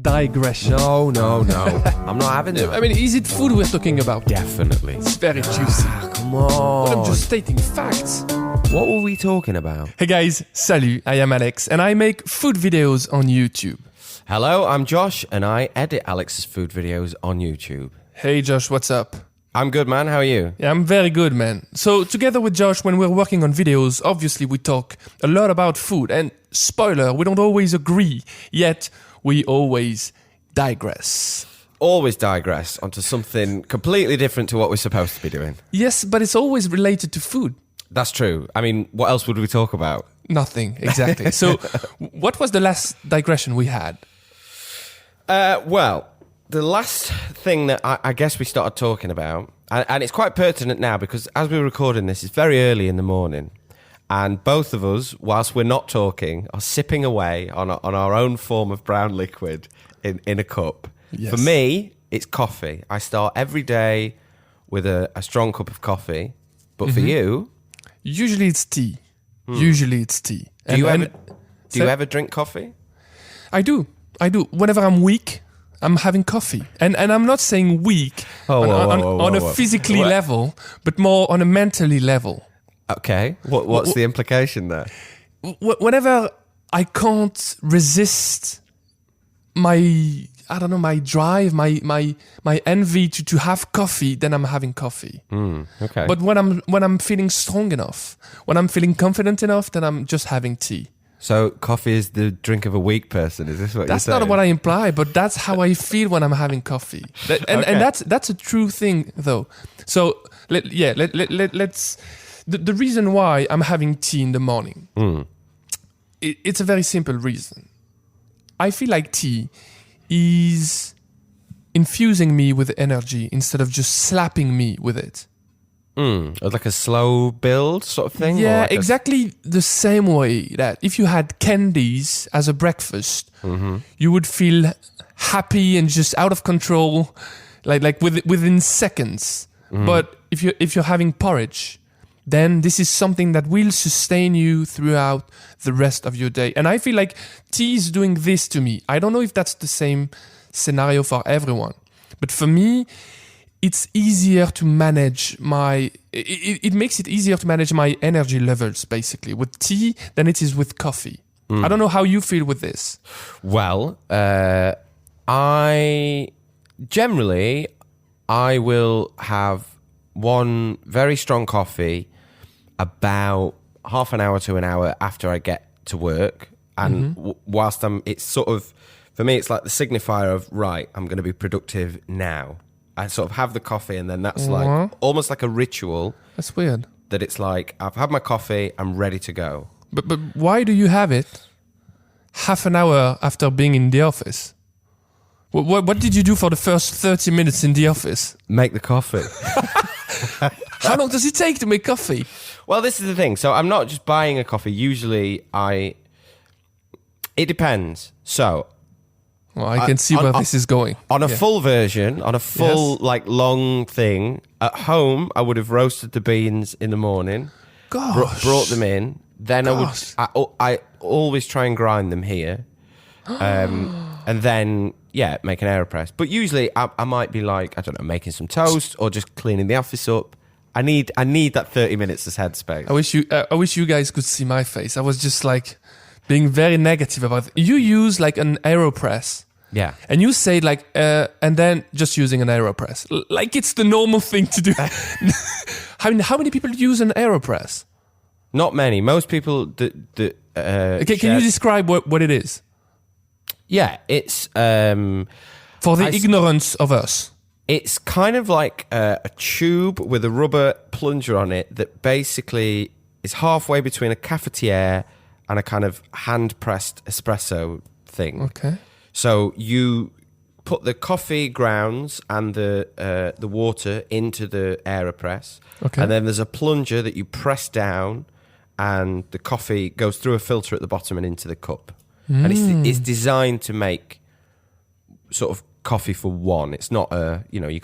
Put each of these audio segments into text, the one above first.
Digression. No. I'm not having it. I mean, is it food we're talking about? Definitely. It's very juicy. Come on. But I'm just stating facts. What were we talking about? Hey guys, salut, I am Alex and I make food videos on YouTube. Hello, I'm Josh and I edit Alex's food videos on YouTube. Hey Josh, what's up? I'm good, man. How are you? Yeah, I'm very good, man. So together with Josh, when we're working on videos, obviously we talk a lot about food. And spoiler, we don't always agree, yet we always digress. Always digress onto something completely different to what we're supposed to be doing. Yes, but it's always related to food. That's true. I mean, what else would we talk about? Nothing, exactly. So what was the last digression we had? Well, the last thing that I guess we started talking about, and it's quite pertinent now because as we're recording this, it's very early in the morning. And both of us, whilst we're not talking, are sipping away on our own form of brown liquid in a cup. Yes. For me, it's coffee. I start every day with a strong cup of coffee. But for you... Usually it's tea. Usually it's tea. Do you ever drink coffee? I do. Whenever I'm weak, I'm having coffee. And I'm not saying weak on a physically level, but more on a mentally level. Okay. What's the implication there? Whenever I can't resist my drive, my envy to have coffee, then I'm having coffee. Okay. But when I'm feeling strong enough, when I'm feeling confident enough, then I'm just having tea. So coffee is the drink of a weak person. Is this what you're saying? That's not what I imply, but that's how I feel when I'm having coffee. And that's a true thing, though. So let's. The reason why I'm having tea in the morning, it's a very simple reason. I feel like tea is infusing me with energy instead of just slapping me with it. Like a slow build sort of thing? Yeah, like exactly the same way that if you had candies as a breakfast, you would feel happy and just out of control, like within seconds. But if you're having porridge, then this is something that will sustain you throughout the rest of your day. And I feel like tea is doing this to me. I don't know if that's the same scenario for everyone, but for me, it's easier to manage it makes it easier to manage my energy levels, basically, with tea than it is with coffee. I don't know how you feel with this. Well, I will have one very strong coffee about half an hour to an hour after I get to work. And whilst it's sort of, for me, it's like the signifier of, right, I'm going to be productive now. I sort of have the coffee and then that's like almost like a ritual. That's weird. That it's like, I've had my coffee, I'm ready to go. But why do you have it half an hour after being in the office? What did you do for the first 30 minutes in the office? Make the coffee. How long does it take to make coffee? Well, this is the thing. So I'm not just buying a coffee. Usually it depends. So... Well, I can see where this is going. On a full version, on a full, long thing, at home, I would have roasted the beans in the morning, brought them in. Then I always try and grind them here. And then, make an AeroPress. But usually I might be like, I don't know, making some toast or just cleaning the office up. I need that 30 minutes as headspace. I wish you guys could see my face. I was just like being very negative about it. You use like an AeroPress. Yeah. And you say like, and then just using an AeroPress. Like it's the normal thing to do. How many people use an AeroPress? Not many. Most people can you describe what it is? Yeah, it's... for the ignorance of us. It's kind of like a tube with a rubber plunger on it that basically is halfway between a cafetiere and a kind of hand-pressed espresso thing. Okay. So you put the coffee grounds and the water into the AeroPress. Okay. And then there's a plunger that you press down and the coffee goes through a filter at the bottom and into the cup. And it's designed to make sort of coffee for one. It's not you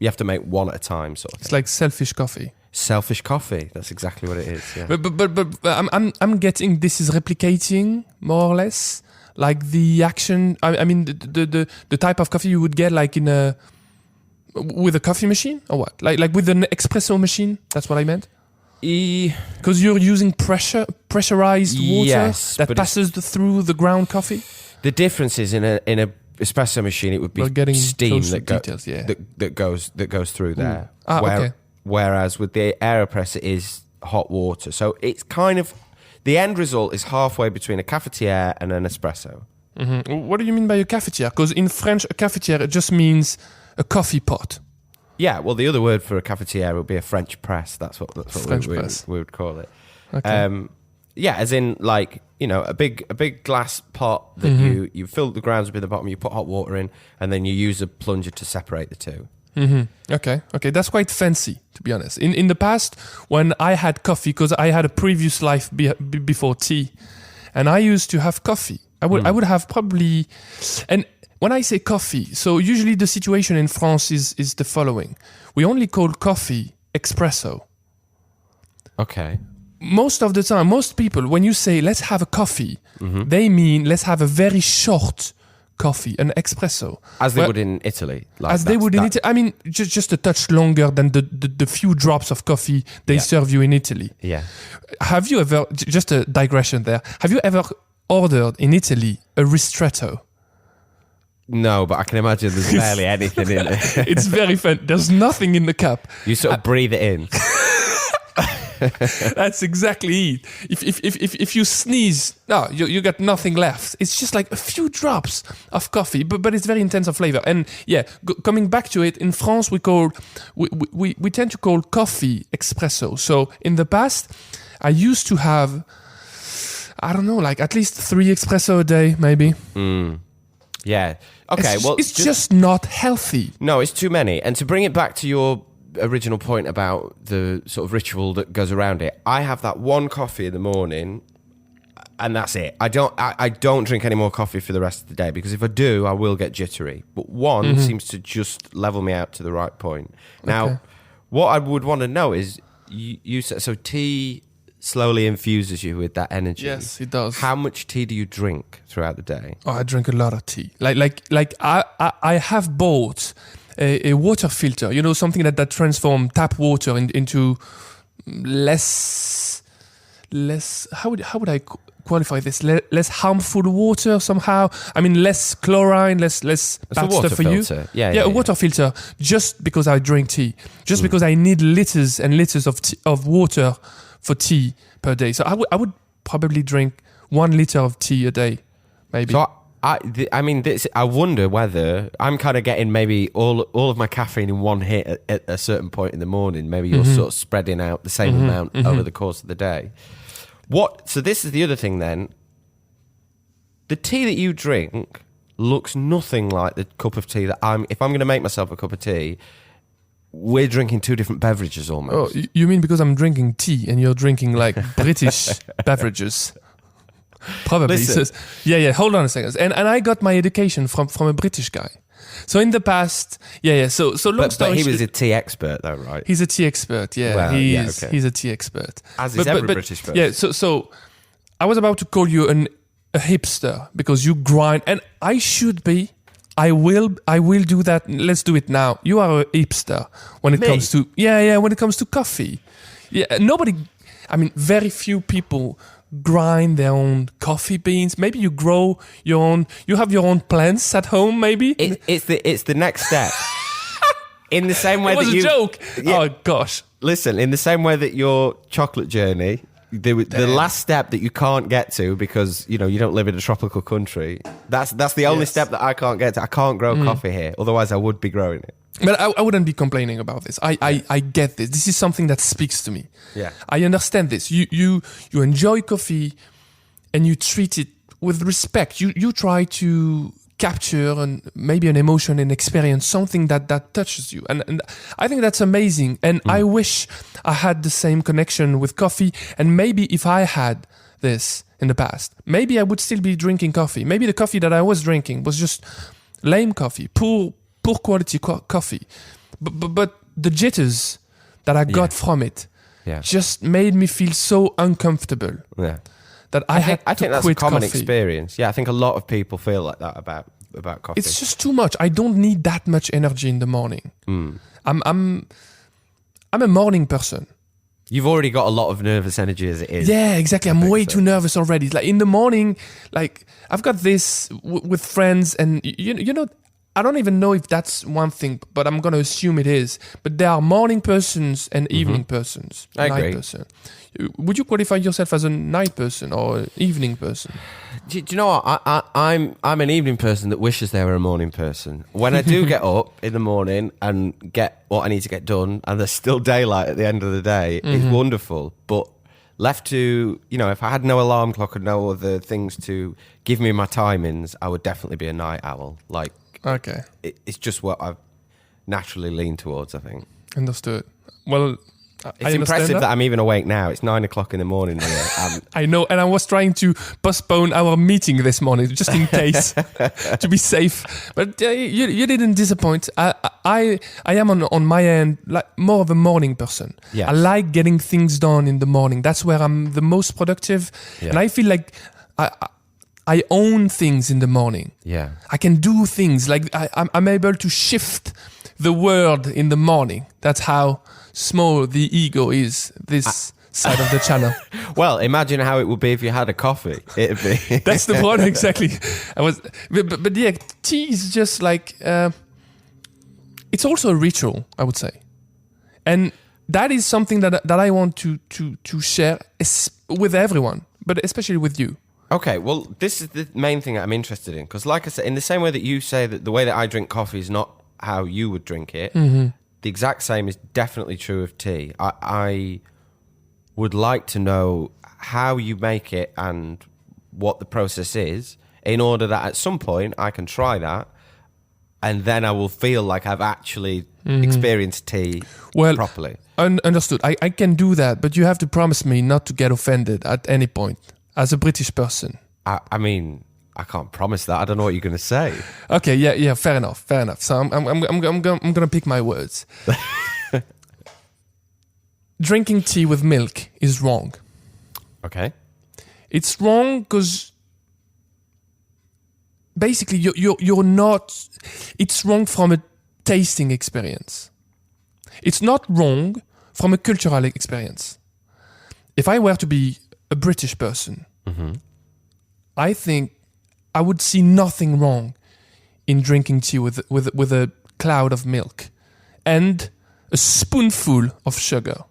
have to make one at a time sort of thing. It's like selfish coffee. Selfish coffee. That's exactly what it is. Yeah. But I'm getting this is replicating more or less like the action. I mean, the type of coffee you would get like with a coffee machine or what? Like with an espresso machine? That's what I meant. Because you're using pressurized water that passes through the ground coffee. The difference is in a espresso machine, it would be steam that goes through there. Okay. Whereas with the AeroPress, it is hot water. So it's kind of the end result is halfway between a cafetiere and an espresso. Mm-hmm. What do you mean by a cafetiere? Because in French, a cafetiere just means a coffee pot. Yeah, well, the other word for a cafetiere would be a French press. That's what we would call it. Okay. As in like, a big glass pot that you fill the grounds up in the bottom, you put hot water in, and then you use a plunger to separate the two. Mm-hmm. Okay, that's quite fancy, to be honest. In the past, when I had coffee, because I had a previous life before tea, and I used to have coffee. I would have probably, and when I say coffee, so usually the situation in France is the following: we only call coffee espresso. Okay. Most of the time, most people, when you say let's have a coffee, they mean let's have a very short coffee, an espresso. As they would in Italy. They would in Italy. I mean, just a touch longer than the few drops of coffee they serve you in Italy. Yeah. Have you ever, just a digression there, have you ever ordered in Italy a ristretto? No, but I can imagine there's barely anything in it. It's very fun. There's nothing in the cup. You sort of breathe it in. That's exactly it. If you sneeze, no, you got nothing left. It's just like a few drops of coffee, but it's very intense of flavor. And coming back to it, in France we tend to call coffee espresso. So in the past, I used to have, I don't know, like at least 3 espresso a day, maybe. Yeah. Okay. It's just not healthy. No, it's too many. And to bring it back to your original point about the sort of ritual that goes around it, I have that one coffee in the morning, and that's it. I don't drink any more coffee for the rest of the day, because if I do, I will get jittery. But one seems to just level me out to the right point. Now, what I would want to know is, you said so tea slowly infuses you with that energy. Yes, it does. How much tea do you drink throughout the day? Oh, I drink a lot of tea. Like I have bought a water filter, something that transforms tap water into less. How would I qualify this? Less harmful water somehow. I mean, less chlorine, less bad stuff for you. Yeah, a water filter. Just because I drink tea, just because I need liters and liters of water for tea per day. So I would probably drink 1 liter of tea a day, maybe. So I wonder whether I'm kind of getting maybe all of my caffeine in one hit at a certain point in the morning. Maybe you're sort of spreading out the same amount over the course of the day. So this is the other thing then. The tea that you drink looks nothing like the cup of tea that if I'm going to make myself a cup of tea, we're drinking 2 different beverages almost. Oh, you mean because I'm drinking tea and you're drinking like British beverages? Probably. Listen. Hold on a second. And I got my education from a British guy. So in the past, So long story. But he was a tea expert, though, right? He's a tea expert. Yeah, well, he's a tea expert. As is every British person. Yeah. So I was about to call you a hipster because you grind, and I should be. I will do that. Let's do it now. You are a hipster when it comes to when it comes to coffee. Yeah, very few people grind their own coffee beans. Maybe you grow your own. You have your own plants at home. Maybe it's the next step. In the same way it was a joke. Yeah. Oh gosh! Listen, in the same way that your chocolate journey, the last step that you can't get to because you don't live in a tropical country. That's the only step that I can't get to. I can't grow coffee here. Otherwise, I would be growing it. But I wouldn't be complaining about this. I get this. This is something that speaks to me. Yeah. I understand this. You enjoy coffee and you treat it with respect. You try to capture maybe an emotion and experience something that touches you. And I think that's amazing. And I wish I had the same connection with coffee. And maybe if I had this in the past, maybe I would still be drinking coffee. Maybe the coffee that I was drinking was just lame coffee, poor quality coffee, but the jitters that I got from it just made me feel so uncomfortable that I had to think that's a quit common coffee. experience. Yeah, I think a lot of people feel like that about coffee. It's just too much. I don't need that much energy in the morning. I'm a morning person. You've already got a lot of nervous energy as it is. Yeah, exactly. I'm way too nervous already. Like in the morning, like I've got this with friends, and you know, I don't even know if that's one thing, but I'm gonna assume it is. But there are morning persons and evening persons. I night agree. person. Would you qualify yourself as a night person or an evening person? Do you know what? I'm an evening person that wishes they were a morning person. When I do get up in the morning and get what I need to get done, and there's still daylight at the end of the day, it's wonderful. But left to, if I had no alarm clock and no other things to give me my timings, I would definitely be a night owl. Like, Okay. It's just what I've naturally leaned towards, I think. Understood. Well, it's impressive that I'm even awake now. It's 9 o'clock in the morning here. I know, and I was trying to postpone our meeting this morning just in case to be safe. But you didn't disappoint. I am on my end like more of a morning person. Yes. I like getting things done in the morning. That's where I'm the most productive, and I feel like I own things in the morning. Yeah, I can do things like I'm able to shift the world in the morning. That's how small the ego is this side of the channel. Well, imagine how it would be if you had a coffee. It'd be. That's the one exactly. But yeah, tea is just like it's also a ritual, I would say, and that is something that I want to share with everyone, but especially with you. Okay, well, this is the main thing I'm interested in, because like I said, in the same way that you say that the way that I drink coffee is not how you would drink it, the exact same is definitely true of tea. I would like to know how you make it and what the process is, in order that at some point I can try that, and then I will feel like I've actually experienced tea properly. Understood. I can do that, but you have to promise me not to get offended at any point. As a British person, I mean, I can't promise that. I don't know what you're going to say. Okay, yeah, fair enough. So I'm gonna pick my words. Drinking tea with milk is wrong. Okay, it's wrong because basically you're not. It's wrong from a tasting experience. It's not wrong from a cultural experience. If I were to be a British person, I think I would see nothing wrong in drinking tea with a cloud of milk and a spoonful of sugar.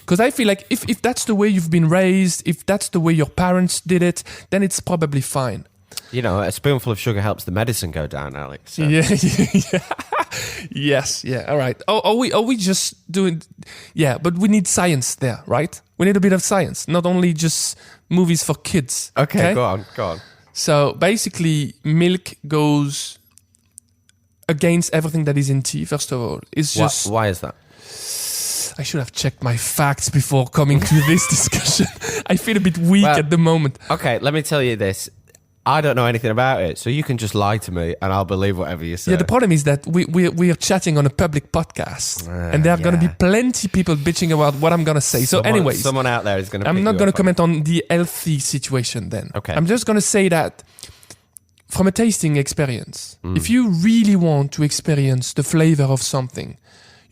Because I feel like if that's the way you've been raised, if that's the way your parents did it, then it's probably fine. A spoonful of sugar helps the medicine go down, Alex. So. Yeah. Yes, yeah, all right. Are we just doing... Yeah, but we need science there, right? We need a bit of science, not only just movies for kids. Okay? Go on. So basically, milk goes against everything that is in tea, first of all. It's just... Why is that? I should have checked my facts before coming to this discussion. I feel a bit weak at the moment. Okay, let me tell you this. I don't know anything about it, so you can just lie to me and I'll believe whatever you say. Yeah, the problem is that we are chatting on a public podcast, and there are going to be plenty people bitching about what I'm going to say. So anyways, someone out there is going to... I'm not going to comment on the healthy situation then. Okay. I'm just going to say that from a tasting experience, if you really want to experience the flavor of something,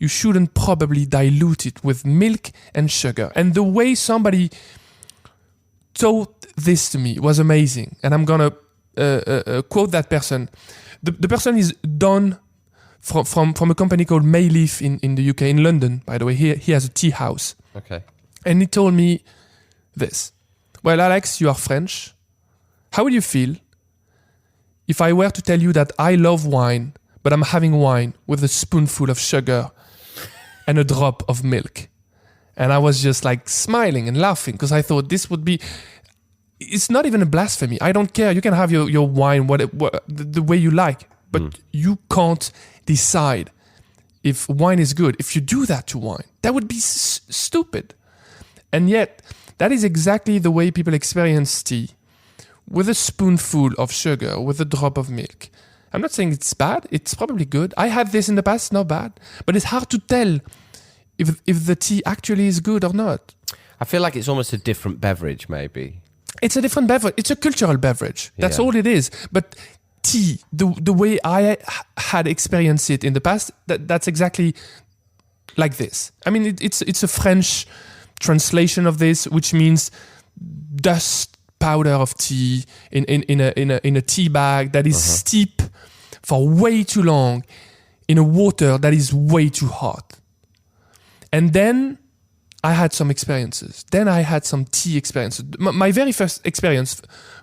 you shouldn't probably dilute it with milk and sugar. And the way somebody taught this to me was amazing, and I'm gonna quote that person. The person is Don from a company called Mayleaf in the UK, in London, by the way. He has a tea house. Okay. And he told me this. Well, Alex, you are French. How would you feel if I were to tell you that I love wine, but I'm having wine with a spoonful of sugar and a drop of milk? And I was just like smiling and laughing because I thought this would be... It's not even a blasphemy. I don't care. You can have your wine the way you like, but you can't decide if wine is good. If you do that to wine, that would be stupid. And yet, that is exactly the way people experience tea, with a spoonful of sugar, with a drop of milk. I'm not saying it's bad. It's probably good. I had this in the past, not bad. But it's hard to tell if the tea actually is good or not. I feel like it's almost a different beverage, maybe. It's a different beverage. It's a cultural beverage. That's all it is. But tea, the way I had experienced it in the past, that's exactly like this. I mean, it's a French translation of this, which means dust powder of tea in a tea bag that is steep for way too long in a water that is way too hot. And then I had some experiences. Then I had some tea experiences. My very first experience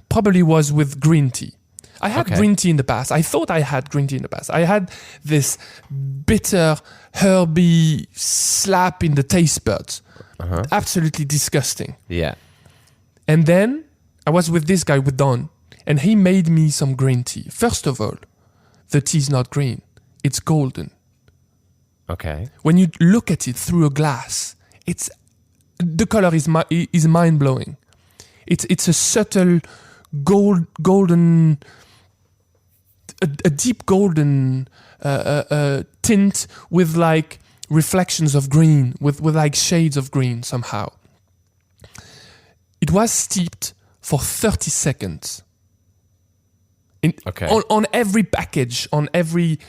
probably was with green tea. I had green tea in the past. I thought I had green tea in the past. I had this bitter, herby slap in the taste buds. Absolutely disgusting. Yeah. And then I was with this guy, with Don, and he made me some green tea. First of all, the tea is not green. It's golden. Okay. When you look at it through a glass, the color is mind-blowing. It's a subtle golden, a deep golden tint with like reflections of green, with like shades of green somehow. It was steeped for 30 seconds. On every package, on every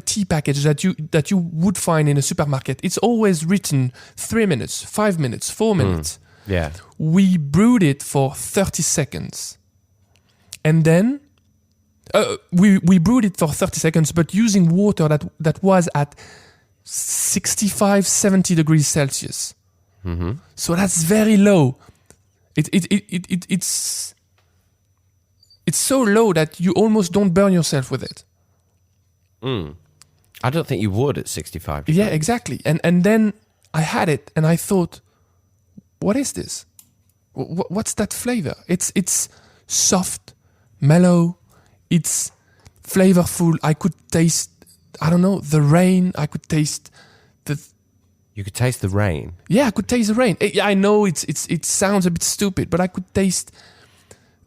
tea package that you would find in a supermarket, it's always written 3 minutes, 5 minutes, 4 minutes. Yeah. We brewed it for 30 seconds. And then we brewed it for 30 seconds, but using water that was at 65, 70 degrees Celsius. Mm-hmm. So that's very low. It's so low that you almost don't burn yourself with it. I don't think you would at 65 degrees. Yeah, exactly. And then I had it and I thought, what is this? What's that flavor? It's soft, mellow, it's flavorful. I could taste, I don't know, the rain. I could taste You could taste the rain? Yeah, I could taste the rain. I know it sounds a bit stupid, but I could taste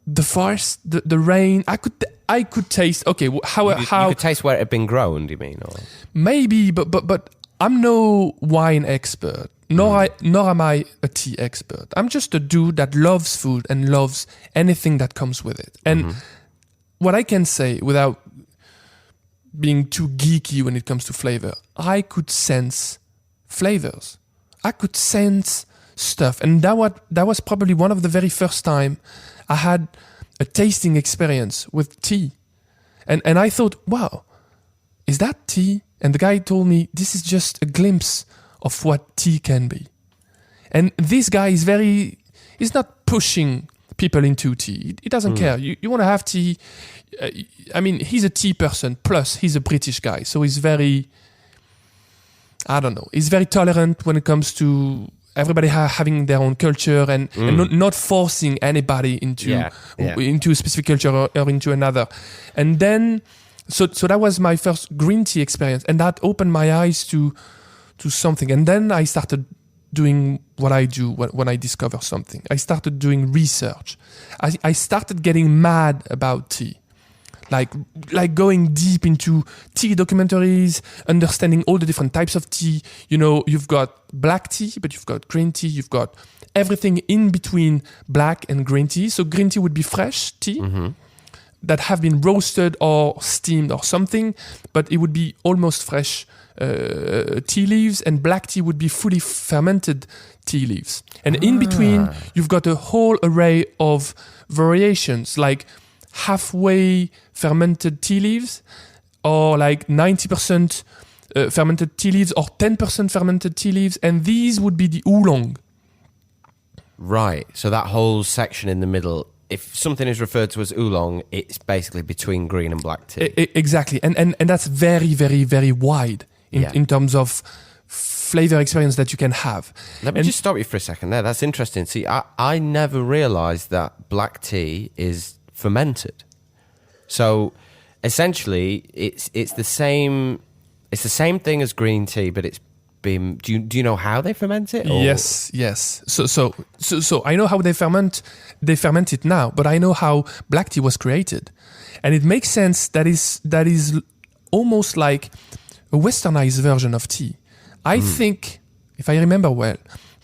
the forest, the rain. I could taste. Okay, how you could taste where it had been grown? Do you mean, or maybe? But I'm no wine expert, nor am I a tea expert. I'm just a dude that loves food and loves anything that comes with it. And what I can say without being too geeky when it comes to flavor, I could sense flavors. I could sense stuff, and that was probably one of the very first time I had a tasting experience with tea. And I thought, wow, is that tea? And the guy told me, this is just a glimpse of what tea can be. And this guy he's not pushing people into tea. He doesn't care. You want to have tea. I mean, he's a tea person, plus he's a British guy. So he's very, I don't know, he's very tolerant when it comes to everybody having their own culture and not forcing anybody into a specific culture or into another. And then, so that was my first green tea experience, and that opened my eyes to something. And then I started doing what I do when I discover something. I started doing research. I started getting mad about tea. Like going deep into tea documentaries, understanding all the different types of tea. You know, you've got black tea, but you've got green tea. You've got everything in between black and green tea. So green tea would be fresh tea that have been roasted or steamed or something, but it would be almost fresh tea leaves, and black tea would be fully fermented tea leaves. And in between, you've got a whole array of variations, like halfway fermented tea leaves, or like 90% fermented tea leaves, or 10% fermented tea leaves, and these would be the oolong. Right, so that whole section in the middle, if something is referred to as oolong, it's basically between green and black tea. Exactly, and that's very, very, very wide in terms of flavor experience that you can have. Let me just stop you for a second there. That's interesting. See, I never realised that black tea is fermented. So essentially it's the same thing as green tea, but it's been, do you know how they ferment it? Or? Yes. So I know how they ferment it now, but I know how black tea was created. And it makes sense that is almost like a westernized version of tea. I think, if I remember well,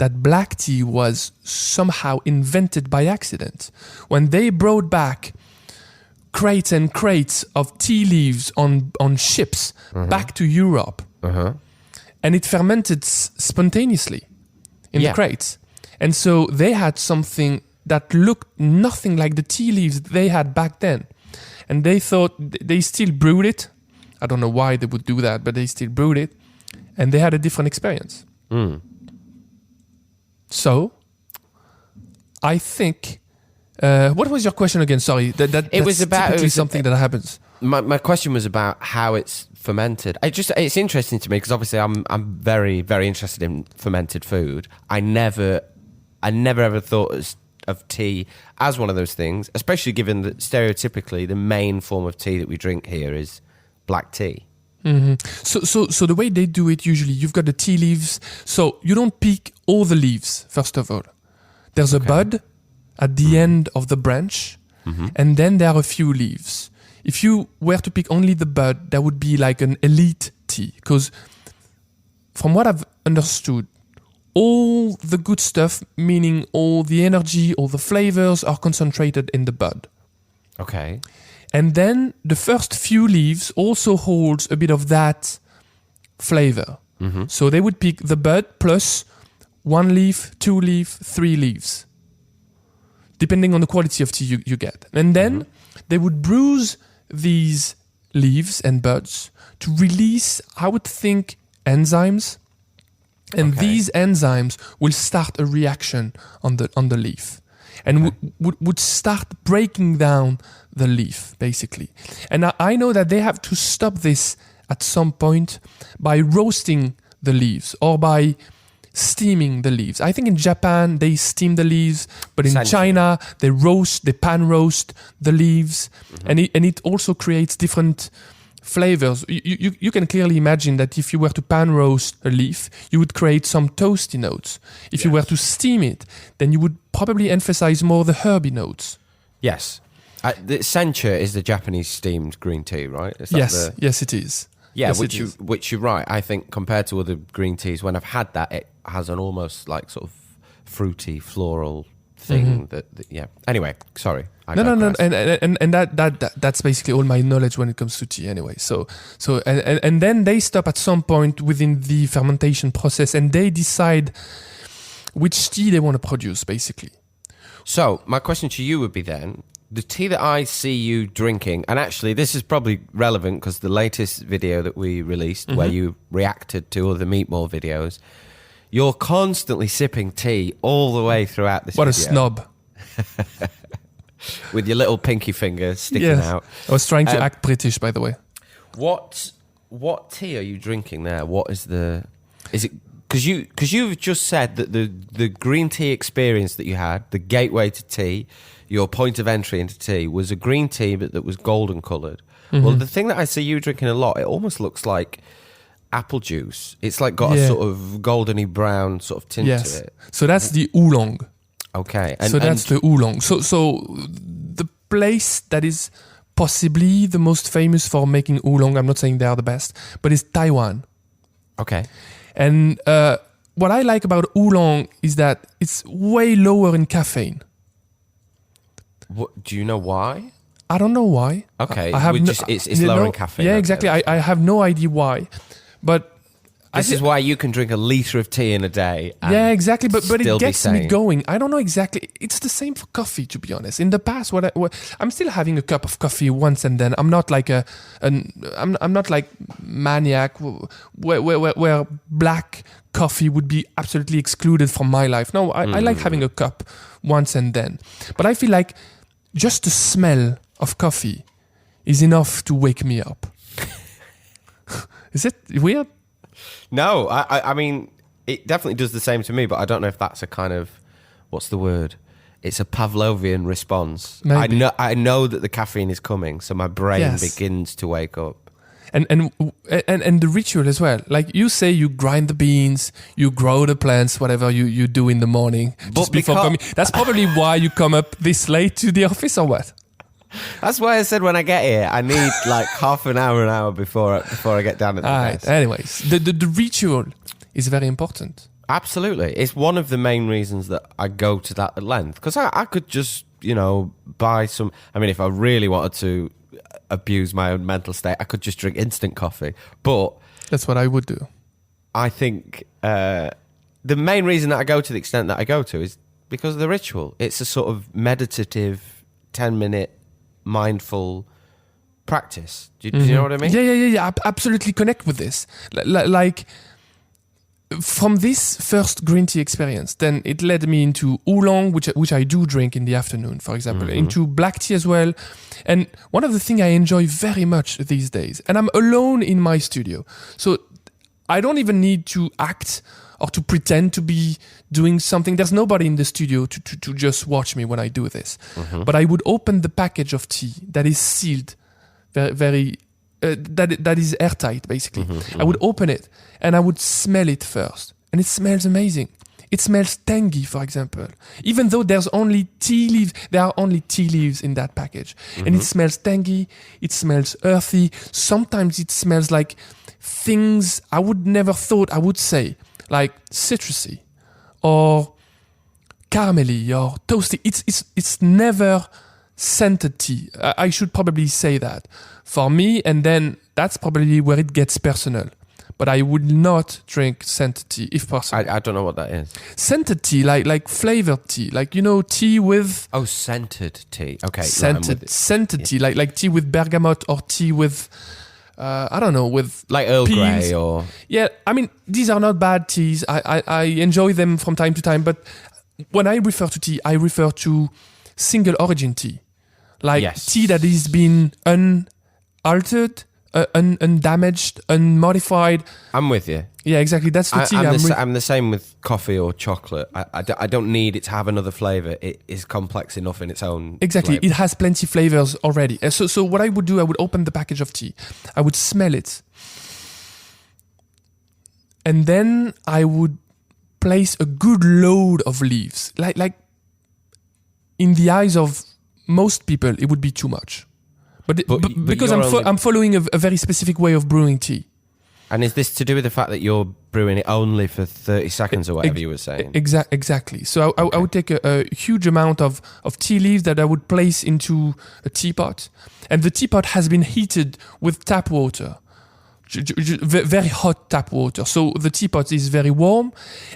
that black tea was somehow invented by accident. When they brought back crates and crates of tea leaves on ships back to Europe, and it fermented spontaneously in the crates. And so they had something that looked nothing like the tea leaves they had back then. And they thought they still brewed it. I don't know why they would do that, but they still brewed it. And they had a different experience. So, I think... what was your question again? Sorry. That's typically something that happens. My question was about how it's fermented. It's interesting to me because obviously I'm very, very interested in fermented food. I never ever thought of tea as one of those things, especially given that stereotypically the main form of tea that we drink here is black tea. So the way they do it usually, you've got the tea leaves. So you don't pick all the leaves, first of all. There's a bud at the end of the branch, and then there are a few leaves. If you were to pick only the bud, that would be like an elite tea. Because from what I've understood, all the good stuff, meaning all the energy, all the flavors, are concentrated in the bud. Okay. And then the first few leaves also holds a bit of that flavor. So they would pick the bud plus 1 leaf, 2 leaf, 3 leaves, depending on the quality of tea you get. And then they would bruise these leaves and buds to release, I would think, enzymes. And these enzymes will start a reaction on the leaf. And would start breaking down the leaf, basically. And I know that they have to stop this at some point by roasting the leaves or by steaming the leaves. I think in Japan they steam the leaves, but in China they pan roast the leaves, and it also creates different flavors. You can clearly imagine that if you were to pan roast a leaf, you would create some toasty notes. If you were to steam it, then you would probably emphasize more the herby notes. Yes. The sencha is the Japanese steamed green tea, right? Yes, it is. Yeah, yes, which you're right. I think compared to other green teas, when I've had that, it has an almost like sort of fruity, floral thing. Anyway, sorry. No, and that's basically all my knowledge when it comes to tea. Anyway, so and then they stop at some point within the fermentation process, and they decide which tea they want to produce, basically. So my question to you would be then, the tea that I see you drinking, and actually this is probably relevant because the latest video that we released where you reacted to other meatball videos, you're constantly sipping tea all the way throughout this video. What a snob. With your little pinky finger sticking out. I was trying to act British, by the way. What tea are you drinking there? Is it... Because you've just said that the green tea experience that you had, the gateway to tea, your point of entry into tea, was a green tea but that was golden coloured. Well, the thing that I see you drinking a lot, it almost looks like apple juice. It's like got a sort of goldeny brown sort of tint to it. So that's the oolong. Okay. That's the oolong. So the place that is possibly the most famous for making oolong, I'm not saying they are the best, but it's Taiwan. Okay. And what I like about oolong is that it's way lower in caffeine. Do you know why? I don't know why. Okay, it's lower in caffeine. Yeah, exactly. I have no idea why, but this is why you can drink a litre of tea in a day. Yeah, exactly. But it gets me going. I don't know exactly. It's the same for coffee, to be honest. In the past, I'm still having a cup of coffee once and then. I'm not like I'm not like maniac where black coffee would be absolutely excluded from my life. No, I like having a cup once and then. But I feel like just the smell of coffee is enough to wake me up. Is it weird? No, I mean, it definitely does the same to me, but I don't know if that's a kind of, what's the word? It's a Pavlovian response. Maybe. I know that the caffeine is coming, so my brain begins to wake up. And the ritual as well. Like you say, you grind the beans, you grow the plants, whatever you do in the morning just before coming. That's probably why you come up this late to the office, or what? That's why I said when I get here, I need like half an hour before I get down at the desk. Anyways, the ritual is very important. Absolutely. It's one of the main reasons that I go to that at length. Because I could just, buy some... I mean, if I really wanted to abuse my own mental state, I could just drink instant coffee. But... That's what I would do. I think the main reason that I go to the extent that I go to is because of the ritual. It's a sort of meditative, 10-minute, mindful practice. Do you know what I mean? Yeah. I absolutely connect with this. Like... From this first green tea experience, then it led me into oolong, which I do drink in the afternoon, for example, into black tea as well. And one of the things I enjoy very much these days, and I'm alone in my studio, so I don't even need to act or to pretend to be doing something. There's nobody in the studio to just watch me when I do this. But I would open the package of tea that is sealed, very that is airtight, basically. I would open it and I would smell it first. And it smells amazing. It smells tangy, for example. Even though there's only tea leaves, there are only tea leaves in that package. And it smells tangy, it smells earthy. Sometimes it smells like things I would never thought I would say, like citrusy or caramelly or toasty. It's never scented tea. I should probably say that for me, and then that's probably where it gets personal. But I would not drink scented tea if possible. I don't know what that is. Scented tea, like flavored tea, like tea with... Oh, scented tea. Okay. Scented tea, like tea with bergamot or tea with... I don't know, with like Earl peas. Grey or... Yeah, I mean, these are not bad teas. I enjoy them from time to time, but when I refer to tea, I refer to single origin tea. Like tea that has been unaltered, undamaged, unmodified. I'm with you. Yeah, exactly. That's the tea. I'm the same with coffee or chocolate. I don't need it to have another flavour. It is complex enough in its own Exactly. flavour. It has plenty flavours already. So what I would do, I would open the package of tea. I would smell it. And then I would place a good load of leaves. Like in the eyes of most people, it would be too much. But because I'm following a very specific way of brewing tea. And is this to do with the fact that you're brewing it only for 30 seconds or whatever you were saying? Exactly. So I would take a huge amount of tea leaves that I would place into a teapot. And the teapot has been heated with tap water. Very hot tap water. So the teapot is very warm.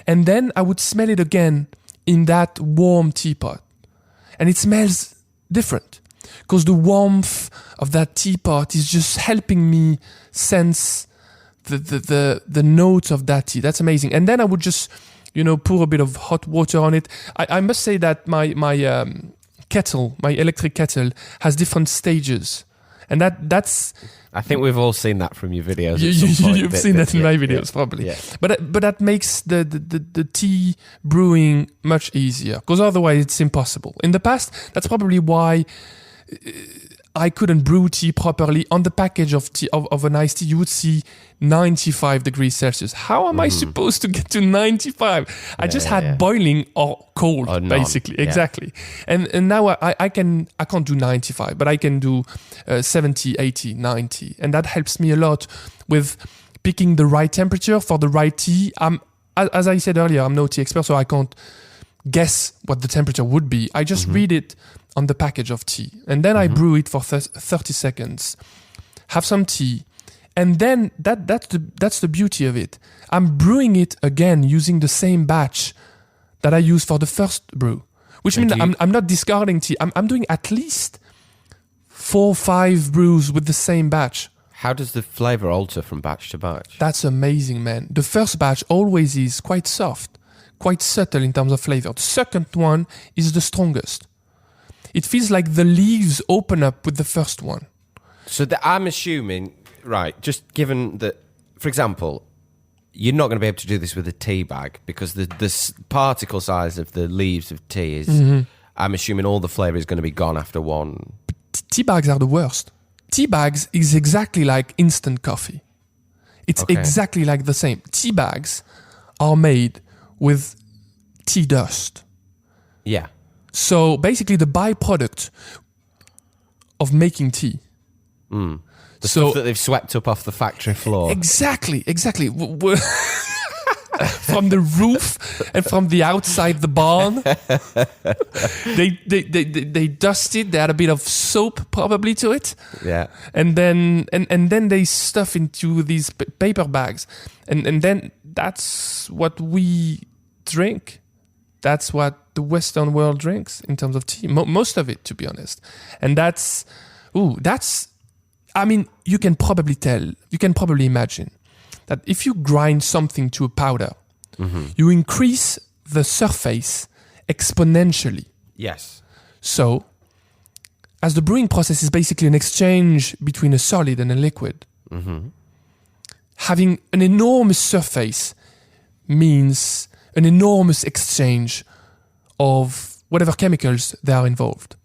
And then I would smell it again in that warm teapot. And it smells different. Because the warmth of that teapot is just helping me sense the notes of that tea. That's amazing. And then I would just, pour a bit of hot water on it. I must say that my kettle, my electric kettle, has different stages. And that's... I think we've all seen that from your videos. You've seen that in my videos, probably. Yeah. But that makes the tea brewing much easier. Because otherwise it's impossible. In the past, that's probably why... I couldn't brew tea properly. On the package of tea of an iced tea, you would see 95 degrees Celsius. How am I supposed to get to 95? I just had boiling or cold, basically. Yeah. Exactly. And now I can't do 95, but I can do 70, 80, 90. And that helps me a lot with picking the right temperature for the right tea. As I said earlier, I'm no tea expert, so I can't guess what the temperature would be. I just read it on the package of tea. And then I brew it for 30 seconds, have some tea, and then that's the beauty of it. I'm brewing it again using the same batch that I used for the first brew, which means I'm not discarding tea. I'm doing at least 4 or 5 brews with the same batch. How does the flavour alter from batch to batch? That's amazing, man. The first batch always is quite soft, quite subtle in terms of flavour. The second one is the strongest. It feels like the leaves open up with the first one. So I'm assuming, right, just given that, for example, you're not going to be able to do this with a tea bag because the particle size of the leaves of tea is, I'm assuming all the flavour is going to be gone after one. Tea bags are the worst. Tea bags is exactly like instant coffee. It's exactly like the same. Tea bags are made with tea dust. Yeah. So basically the byproduct of making tea. The stuff that they've swept up off the factory floor. Exactly. from the roof and from the outside the barn. They dusted. They had a bit of soap probably to it. Yeah. And then they stuff into these paper bags, and then that's what we drink. That's what the Western world drinks in terms of tea. Most of it, to be honest. And that's. I mean, you can probably imagine that if you grind something to a powder, you increase the surface exponentially. Yes. So, as the brewing process is basically an exchange between a solid and a liquid, having an enormous surface means an enormous exchange of whatever chemicals that are involved.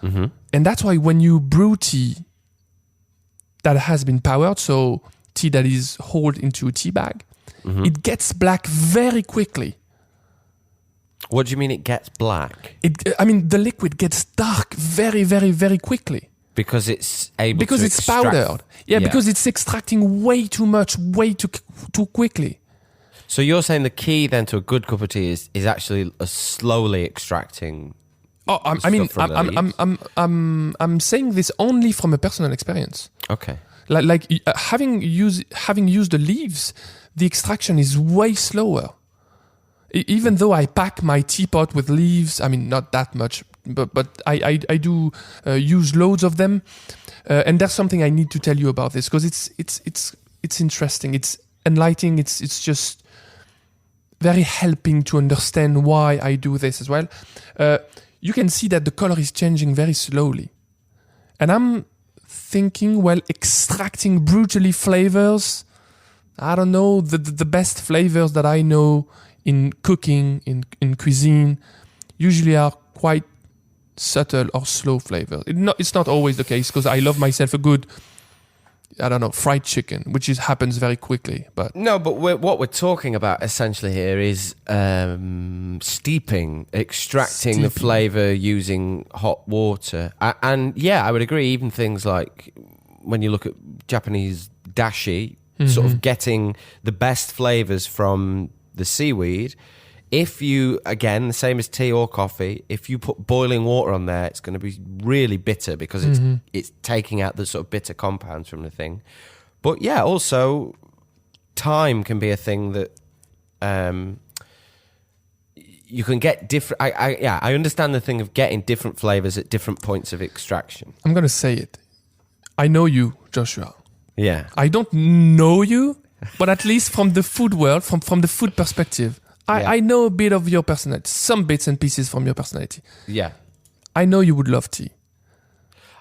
And that's why when you brew tea that has been powered, so tea that is hauled into a tea bag, it gets black very quickly. What do you mean it gets black? The liquid gets dark very, very, very quickly. Because it's able because to it's powdered. Yeah, because it's extracting way too much, way too quickly. So you're saying the key then to a good cup of tea is actually a slowly extracting. I'm saying this only from a personal experience. Okay. Like having used the leaves, the extraction is way slower. Even though I pack my teapot with leaves, not that much, but I do use loads of them. And there's something I need to tell you about this because it's interesting. It's enlightening. It's just very helping to understand why I do this as well. You can see that the color is changing very slowly. And I'm thinking, extracting brutally flavors, I don't know, the best flavors that I know in cooking, in cuisine, usually are quite subtle or slow flavors. It's not always the case because I love myself a good, fried chicken, which happens very quickly. But what we're talking about essentially here is steeping, extracting the flavor using hot water. And yeah, I would agree. Even things like when you look at Japanese dashi, sort of getting the best flavors from the seaweed. If you, again, the same as tea or coffee, if you put boiling water on there, it's going to be really bitter because it's taking out the sort of bitter compounds from the thing. But yeah, also time can be a thing that you can get different. I understand the thing of getting different flavors at different points of extraction. I'm going to say it. I know you, Joshua. Yeah. I don't know you, but at least from the food world, from the food perspective, I know a bit of your personality, some bits and pieces from your personality. Yeah. I know you would love tea.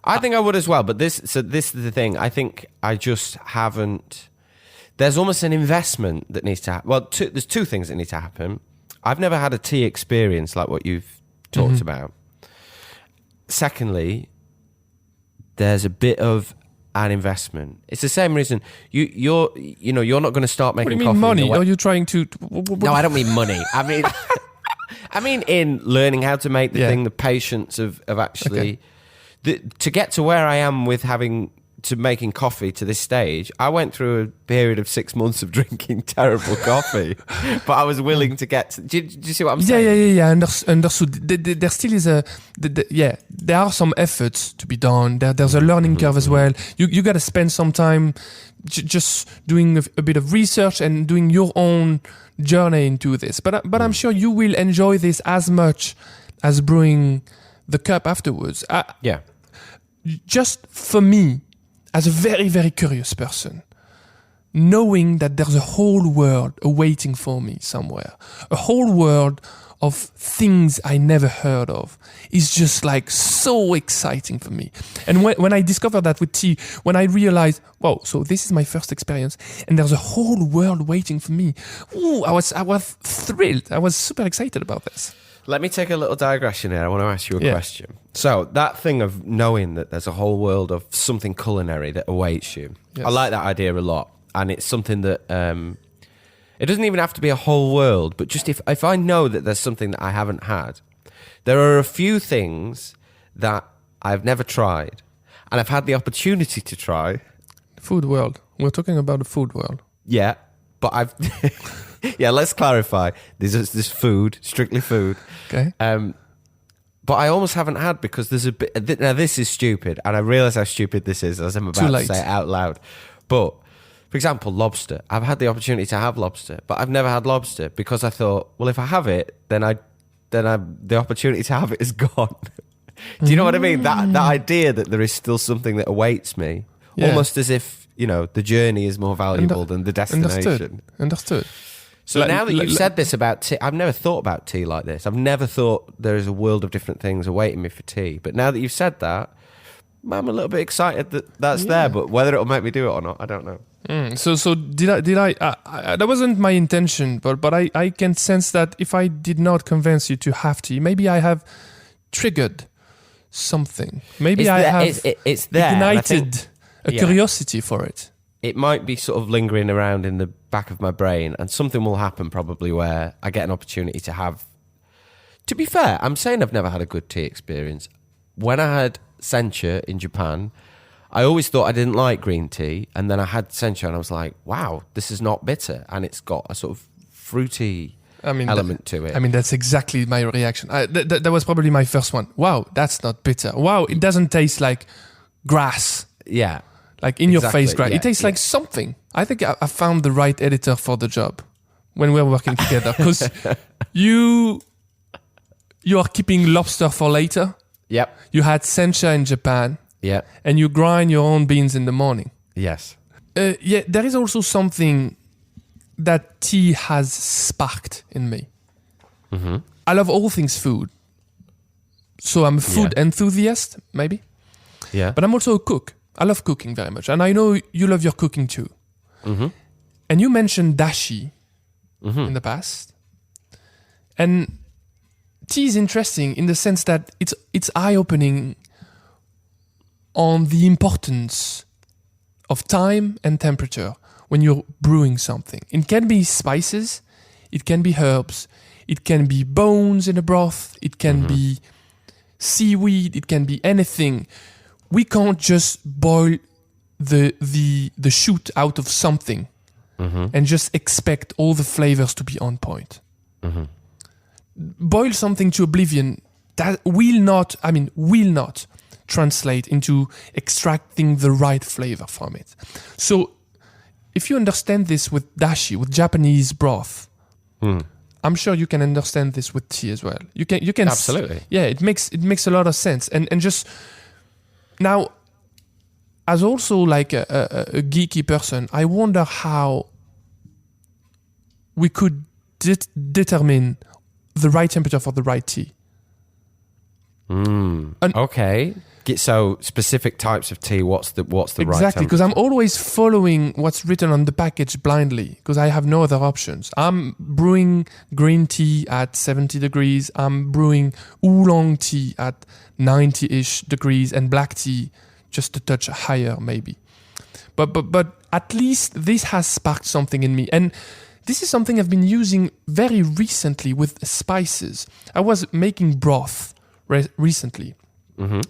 I think I would as well, but this is the thing. I think I just haven't. There's almost an investment that needs to happen. Well, there's two things that need to happen. I've never had a tea experience like what you've talked about. Secondly, there's a bit of an investment. It's the same reason you're not going to start making coffee. What do you mean money? Are you trying to? No, I don't mean money. I mean in learning how to make the thing, the patience of actually to get to where I am with making coffee to this stage. I went through a period of 6 months of drinking terrible coffee, but I was willing to get to, do you see what I'm saying? Yeah. Understood. There still is there are some efforts to be done. There's a learning curve as well. You got to spend some time just doing a bit of research and doing your own journey into this. But I'm sure you will enjoy this as much as brewing the cup afterwards. Just for me, as a very, very curious person, knowing that there's a whole world awaiting for me somewhere, a whole world of things I never heard of, is just like so exciting for me. And when I discovered that with tea, when I realized, wow, so this is my first experience, and there's a whole world waiting for me, I was thrilled. I was super excited about this. Let me take a little digression here. I want to ask you a question. So that thing of knowing that there's a whole world of something culinary that awaits you, I like that idea a lot. And it's something that, it doesn't even have to be a whole world, but just if I know that there's something that I haven't had, there are a few things that I've never tried and I've had the opportunity to try. Food world. We're talking about the food world. Yeah, but Yeah, let's clarify. There's food, strictly food. Okay. But I almost haven't had because there's a bit. Now this is stupid, and I realise how stupid this is as I'm about to say it out loud. But for example, lobster. I've had the opportunity to have lobster, but I've never had lobster because I thought, well, if I have it, then the opportunity to have it is gone. Do you know what I mean? That idea that there is still something that awaits me, almost as if the journey is more valuable than the destination. Understood. So now that you've said this about tea, I've never thought about tea like this. I've never thought there is a world of different things awaiting me for tea. But now that you've said that, I'm a little bit excited that's there. But whether it'll make me do it or not, I don't know. So did I? That wasn't my intention, but I can sense that if I did not convince you to have tea, maybe I have triggered something. Maybe I have it's there, ignited a curiosity for it. It might be sort of lingering around in the back of my brain, and something will happen probably where I get an opportunity to have. To be fair, I'm saying I've never had a good tea experience. When I had sencha in Japan, I always thought I didn't like green tea, and then I had sencha and I was like, wow, this is not bitter, and it's got a sort of fruity element to it. I mean, that's exactly my reaction. That was probably my first one. Wow, that's not bitter. Wow, it doesn't taste like grass. Yeah. Like in your face grass. It tastes like something. I think I found the right editor for the job when we're working together, because you are keeping lobster for later. Yep. You had sencha in Japan. Yeah. And you grind your own beans in the morning. Yes. There is also something that tea has sparked in me. Mm-hmm. I love all things food. So I'm a food enthusiast, maybe. Yeah. But I'm also a cook. I love cooking very much. And I know you love your cooking too. Mm-hmm. And you mentioned dashi in the past. And tea is interesting in the sense that it's eye-opening on the importance of time and temperature when you're brewing something. It can be spices, it can be herbs, it can be bones in a broth, it can be seaweed, it can be anything. We can't just boil the shoot out of something and just expect all the flavors to be on point. Mm-hmm. Boil something to oblivion, that will not translate into extracting the right flavor from it. So if you understand this with dashi, with Japanese broth, I'm sure you can understand this with tea as well. You can absolutely. It makes a lot of sense. And just now, as also like a geeky person, I wonder how we could determine the right temperature for the right tea. Okay. So specific types of tea, what's the right temperature? Exactly, because I'm always following what's written on the package blindly, because I have no other options. I'm brewing green tea at 70 degrees. I'm brewing oolong tea at 90-ish degrees, and black tea just a touch higher maybe. But at least this has sparked something in me. And this is something I've been using very recently with spices. I was making broth recently. Mm-hmm.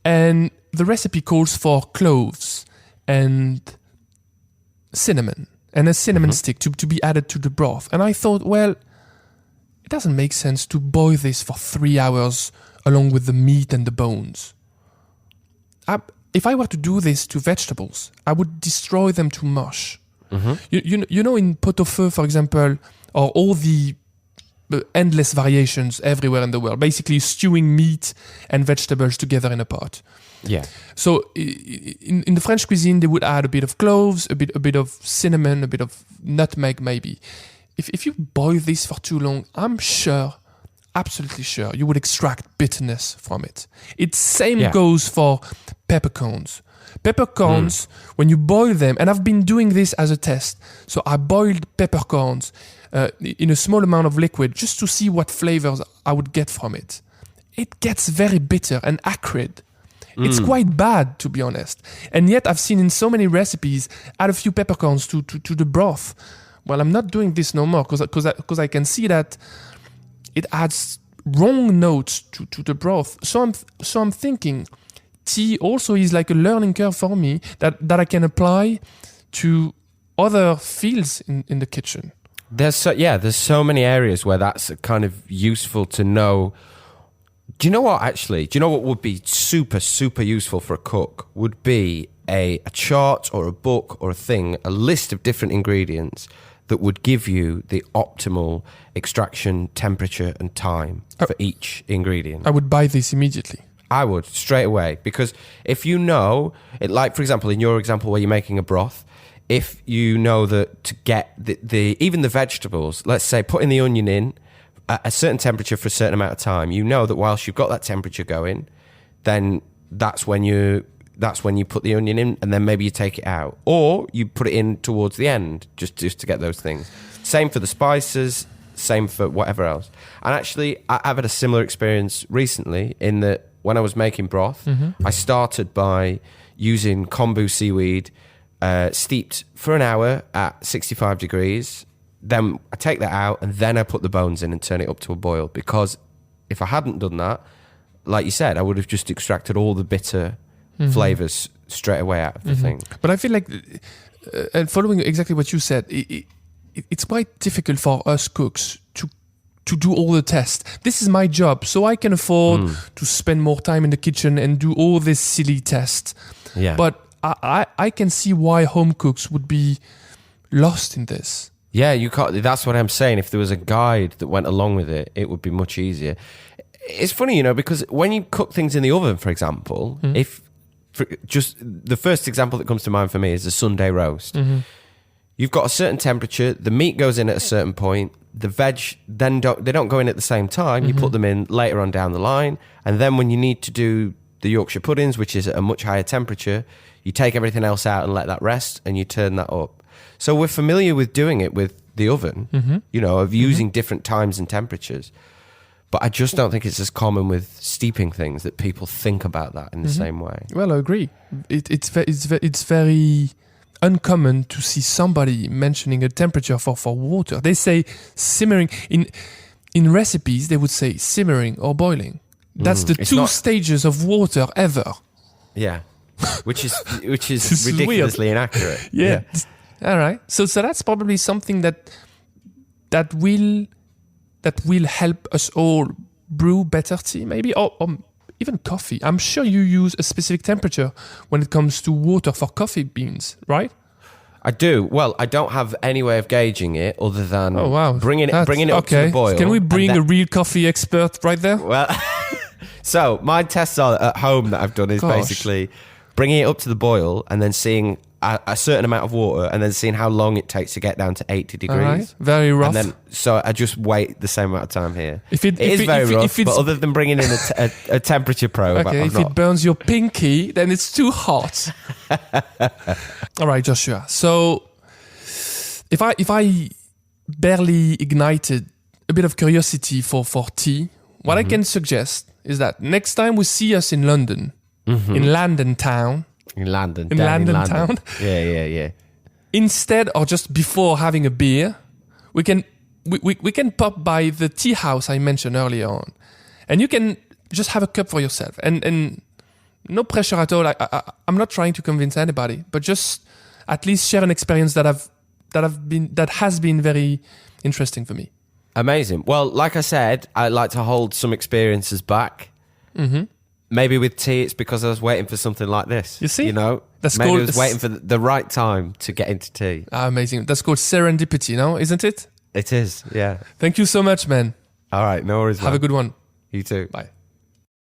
And the recipe calls for cloves and cinnamon and a cinnamon stick to be added to the broth. And I thought, well, it doesn't make sense to boil this for 3 hours along with the meat and the bones. If I were to do this to vegetables, I would destroy them to mush. Mm-hmm. You know, in pot-au-feu, for example, or all the endless variations everywhere in the world, basically stewing meat and vegetables together in a pot. Yeah. So in the French cuisine, they would add a bit of cloves, a bit of cinnamon, a bit of nutmeg maybe. If you boil this for too long, I'm sure, absolutely sure, you would extract bitterness from it. Same goes for peppercorns. Peppercorns, when you boil them, and I've been doing this as a test. So I boiled peppercorns in a small amount of liquid just to see what flavors I would get from it. It gets very bitter and acrid. It's quite bad, to be honest. And yet I've seen in so many recipes, add a few peppercorns to the broth. Well, I'm not doing this no more because I can see that it adds wrong notes to the broth. So I'm thinking tea also is like a learning curve for me that I can apply to other fields in the kitchen. There's so many areas where that's kind of useful to know. Do you know what, actually? Do you know what would be super, super useful for a cook? Would be a chart or a book or a thing, a list of different ingredients that would give you the optimal extraction temperature and time for each ingredient. I would buy this immediately. I would, straight away. Because if you know, like, for example, in your example where you're making a broth, if you know that to get even the vegetables, let's say putting the onion in at a certain temperature for a certain amount of time, you know that whilst you've got that temperature going, then that's when you put the onion in, and then maybe you take it out, or you put it in towards the end just to get those things. Same for the spices, same for whatever else. And actually, I've had a similar experience recently in that when I was making broth, I started by using kombu seaweed, steeped for an hour at 65 degrees. Then I take that out, and then I put the bones in and turn it up to a boil. Because if I hadn't done that, like you said, I would have just extracted all the bitter flavors straight away out of the thing. But I feel like, and following exactly what you said, it's quite difficult for us cooks to do all the tests. This is my job, so I can afford to spend more time in the kitchen and do all this silly tests. Yeah. But I can see why home cooks would be lost in this. Yeah, you can't. That's what I'm saying. If there was a guide that went along with it, it would be much easier. It's funny, because when you cook things in the oven, for example, just the first example that comes to mind for me is a Sunday roast. You've got a certain temperature, the meat goes in at a certain point, the veg then they don't go in at the same time. You put them in later on down the line, and then when you need to do the Yorkshire puddings, which is at a much higher temperature, you take everything else out and let that rest, and you turn that up. So we're familiar with doing it with the oven, of using different times and temperatures. But I just don't think it's as common with steeping things that people think about that in the same way. Well, I agree. It's very uncommon to see somebody mentioning a temperature for water. They say simmering. In recipes, they would say simmering or boiling. That's the two stages of water ever. Yeah, which is ridiculously inaccurate. Yeah. All right. So that's probably something that will help us all brew better tea, maybe, or even coffee. I'm sure you use a specific temperature when it comes to water for coffee beans, right? I do. Well, I don't have any way of gauging it other than bringing it up to the boil. Can we bring a real coffee expert right there? Well, so my tests are at home that I've done is basically bringing it up to the boil and then seeing a certain amount of water and then seeing how long it takes to get down to 80 degrees. All right. Very rough. And then, so I just wait the same amount of time here. It is very rough, but other than bringing in a temperature probe, if it burns your pinky, then it's too hot. All right, Joshua. So if I barely ignited a bit of curiosity for tea, what I can suggest is that next time we see us in London, in London town, In London town. Yeah. Instead, or just before having a beer, we can pop by the tea house I mentioned earlier on, and you can just have a cup for yourself, and no pressure at all. I'm not trying to convince anybody, but just at least share an experience that has been very interesting for me. Amazing. Well, like I said, I like to hold some experiences back. Maybe with tea, it's because I was waiting for something like this. You see? Maybe I was waiting for the right time to get into tea. Amazing. That's called serendipity, isn't it? It is, yeah. Thank you so much, man. All right, no worries, man. Have a good one. You too. Bye.